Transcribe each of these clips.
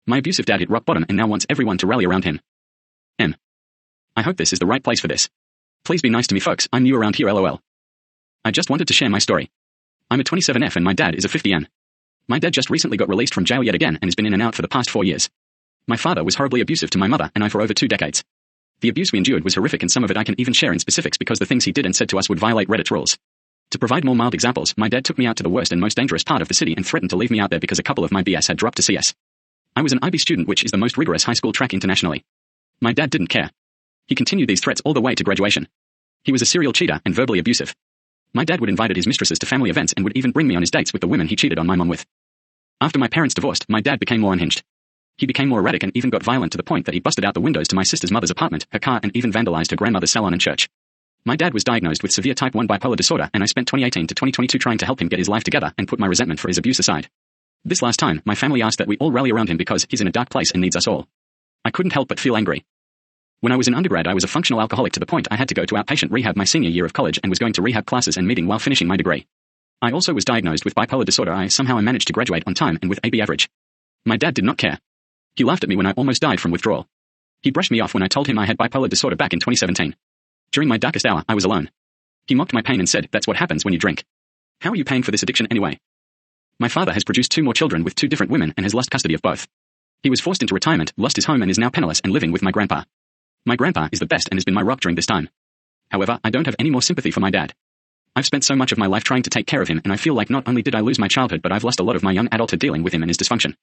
My abusive dad hit rock bottom and now wants everyone to rally around him. I hope this is the right place for this. Please be nice to me, folks. I'm new around here, lol. I just wanted to share my story. I'm a 27F and my dad is a 50N. My dad just recently got released from jail yet again and has been in and out for the past 4 years. My father was horribly abusive to my mother and I for over 2 decades. The abuse we endured was horrific, and some of it I can even share in specifics because the things he did and said to us would violate Reddit rules. To provide more mild examples, my dad took me out to the worst and most dangerous part of the city and threatened to leave me out there because a couple of my BS had dropped to CS. I was an IB student, which is the most rigorous high school track internationally. My dad didn't care. He continued these threats all the way to graduation. He was a serial cheater and verbally abusive. My dad would invite his mistresses to family events and would even bring me on his dates with the women he cheated on my mom with. After my parents divorced, my dad became more unhinged. He became more erratic and even got violent to the point that he busted out the windows to my sister's mother's apartment, her car, and even vandalized her grandmother's salon and church. My dad was diagnosed with severe type 1 bipolar disorder, and I spent 2018 to 2022 trying to help him get his life together and put my resentment for his abuse aside. This last time, my family asked that we all rally around him because he's in a dark place and needs us all. I couldn't help but feel angry. When I was in undergrad, I was a functional alcoholic to the point I had to go to outpatient rehab my senior year of college and was going to rehab classes and meeting while finishing my degree. I also was diagnosed with bipolar disorder. Somehow I managed to graduate on time and with AB average. My dad did not care. He laughed at me when I almost died from withdrawal. He brushed me off when I told him I had bipolar disorder back in 2017. During my darkest hour, I was alone. He mocked my pain and said, "That's what happens when you drink. How are you paying for this addiction anyway?" My father has produced 2 more children with 2 different women and has lost custody of both. He was forced into retirement, lost his home, and is now penniless and living with my grandpa. My grandpa is the best and has been my rock during this time. However, I don't have any more sympathy for my dad. I've spent so much of my life trying to take care of him, and I feel like not only did I lose my childhood, but I've lost a lot of my young adulthood dealing with him and his dysfunction.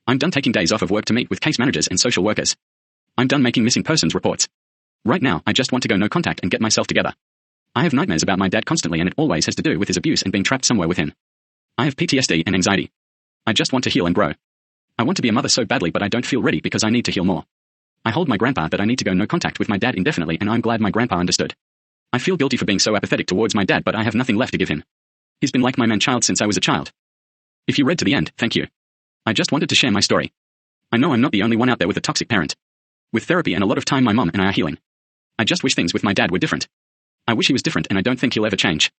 I'm done taking days off of work to meet with case managers and social workers. I'm done making missing persons reports. Right now, I just want to go no contact and get myself together. I have nightmares about my dad constantly, and it always has to do with his abuse and being trapped somewhere with him. I have PTSD and anxiety. I just want to heal and grow. I want to be a mother so badly, but I don't feel ready because I need to heal more. I told my grandpa that I need to go no contact with my dad indefinitely, and I'm glad my grandpa understood. I feel guilty for being so apathetic towards my dad, but I have nothing left to give him. He's been like my man-child since I was a child. If you read to the end, thank you. I just wanted to share my story. I know I'm not the only one out there with a toxic parent. With therapy and a lot of time, my mom and I are healing. I just wish things with my dad were different. I wish he was different, and I don't think he'll ever change.